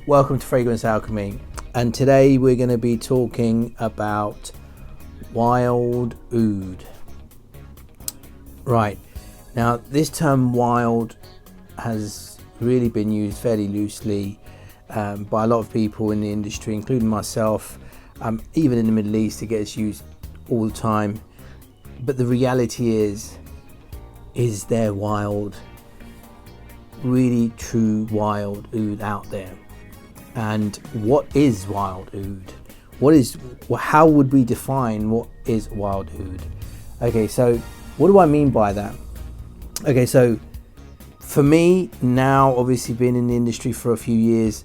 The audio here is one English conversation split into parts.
Welcome to Fragrance Alchemy, and today we're going to be talking about wild oud. Right, now this term wild has really been used fairly loosely by a lot of people in the industry, including myself. Even in the Middle East it gets used all the time, but the reality is there wild, really true wild oud out there? And what is wild oud? How would we define what is wild oud? Okay, so what do I mean by that? Okay, so for me now, obviously being in the industry for a few years,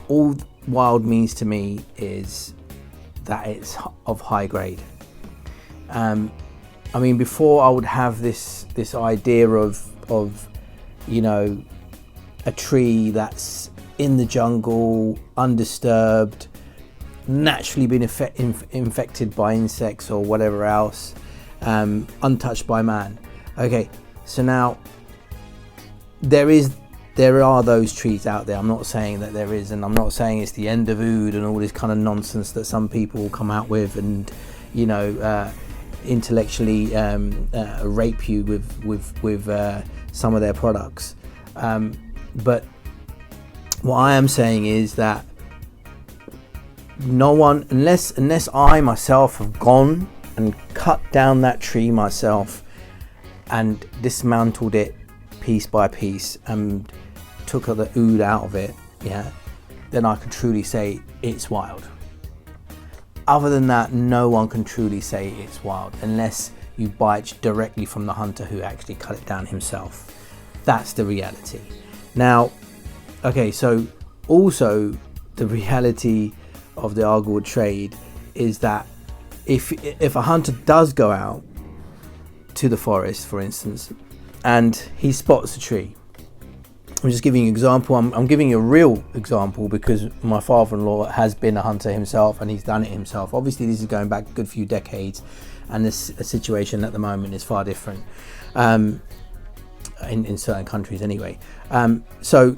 all wild means to me is that it's of high grade. I mean, before I would have this idea of you know, a tree that's in the jungle, undisturbed, naturally been infected by insects or whatever else, untouched by man. Okay, so now there are those trees out there. I'm not saying that there is, and I'm not saying it's the end of oud and all this kind of nonsense that some people come out with, and you know, intellectually rape you with some of their products. But what I am saying is that no one, unless I myself have gone and cut down that tree myself and dismantled it piece by piece and took the oud out of it, then I can truly say it's wild. Other than that, no one can truly say it's wild unless you buy it directly from the hunter who actually cut it down himself. That's the reality. Now, okay, so also the reality of the Agarwood trade is that if a hunter does go out to the forest, for instance, and he spots a tree, I'm just giving you an example. I'm giving you a real example because my father-in-law has been a hunter himself and he's done it himself. Obviously, this is going back a good few decades, and this situation at the moment is far different in certain countries anyway. So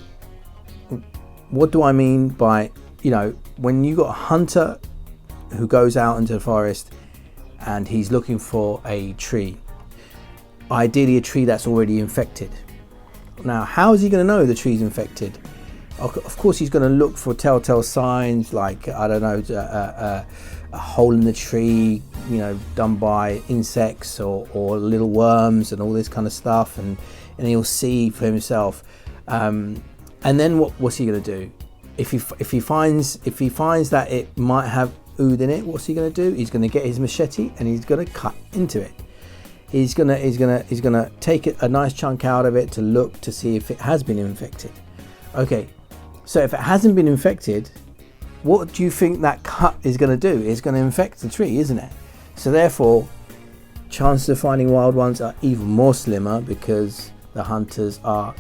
what do I mean by, you know, when you got a hunter who goes out into the forest and he's looking for a tree, ideally a tree that's already infected. Now, how is he going to know the tree's infected? Of course, he's going to look for telltale signs like, I don't know, a hole in the tree, you know, done by insects or little worms and all this kind of stuff, and he'll see for himself. And then what's he going to do? If he finds that it might have oud in it, what's he going to do? He's going to get his machete and he's going to cut into it. He's gonna take a nice chunk out of it to look to see if it has been infected. Okay, so if it hasn't been infected, what do you think that cut is going to do? It's going to infect the tree, isn't it? So therefore, chances of finding wild ones are even more slimmer because the hunters are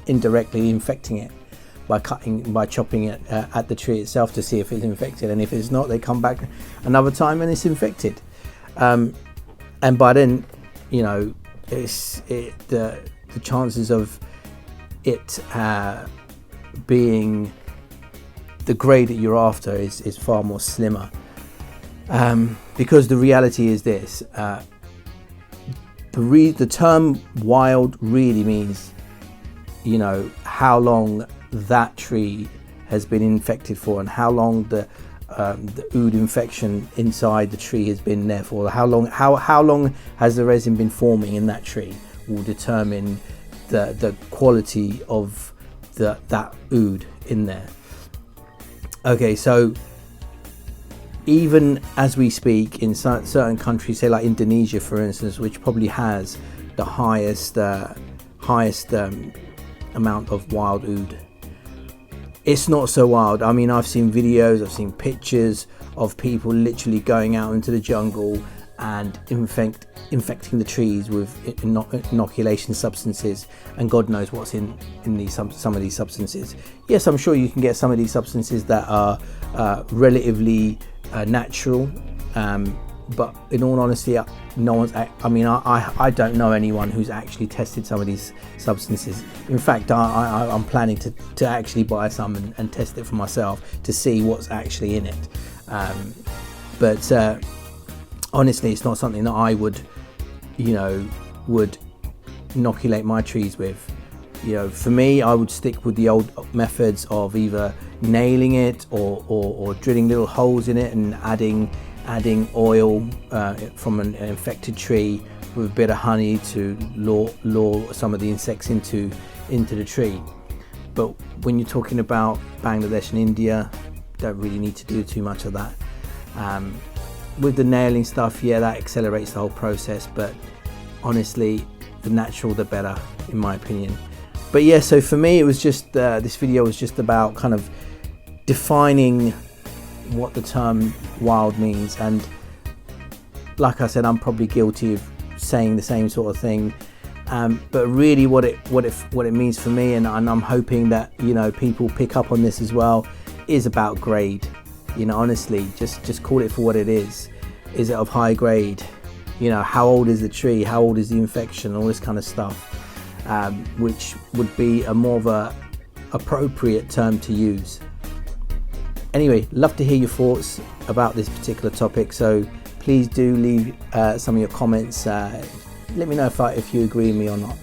indirectly infecting it by chopping it at the tree itself to see if it's infected, and if it's not, they come back another time and it's infected. And by then, you know, the chances of it being the grade that you're after is far more slimmer. Because the reality is this: the term wild really means, you know, how long that tree has been infected for, and how long the oud infection inside the tree has been there for. How long has the resin been forming in that tree will determine the quality of that oud in there. Okay, so even as we speak, in certain countries, say like Indonesia for instance, which probably has the highest amount of wild oud, it's not so wild. I mean, I've seen videos, I've seen pictures of people literally going out into the jungle and infecting the trees with inoculation substances, and God knows what's in some of these substances. Yes, I'm sure you can get some of these substances that are relatively natural, but in all honesty, no one's. I mean, I don't know anyone who's actually tested some of these substances. In fact, I'm planning to actually buy some and test it for myself to see what's actually in it. But honestly, it's not something that I would inoculate my trees with. For me, I would stick with the old methods of either nailing it or drilling little holes in it and adding oil from an infected tree with a bit of honey to lure some of the insects into the tree. But when you're talking about Bangladesh and India, don't really need to do too much of that. With the nailing stuff, yeah, that accelerates the whole process, but honestly, the natural the better, in my opinion. But yeah, so for me, it was just this video was just about kind of defining what the term wild means. And like I said, I'm probably guilty of saying the same sort of thing, but really what it means for me, and I'm hoping that people pick up on this as well, is about grade. Honestly, just call it for what it is. Is it of high grade? How old is the tree? How old is the infection? All this kind of stuff, which would be a more of a appropriate term to use. Anyway, love to hear your thoughts about this particular topic, so please do leave some of your comments. Let me know if you agree with me or not.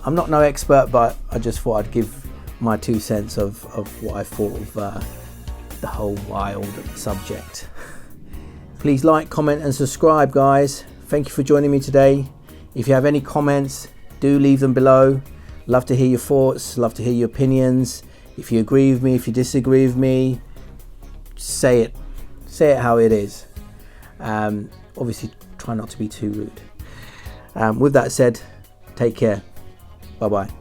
I'm not no expert, but I just thought I'd give my 2 cents of what I thought of the whole wild subject. Please like, comment and subscribe, guys. Thank you for joining me today. If you have any comments, do leave them below. Love to hear your thoughts, love to hear your opinions. If you agree with me, if you disagree with me, say it how it is. Obviously try not to be too rude. With that said, take care. Bye bye.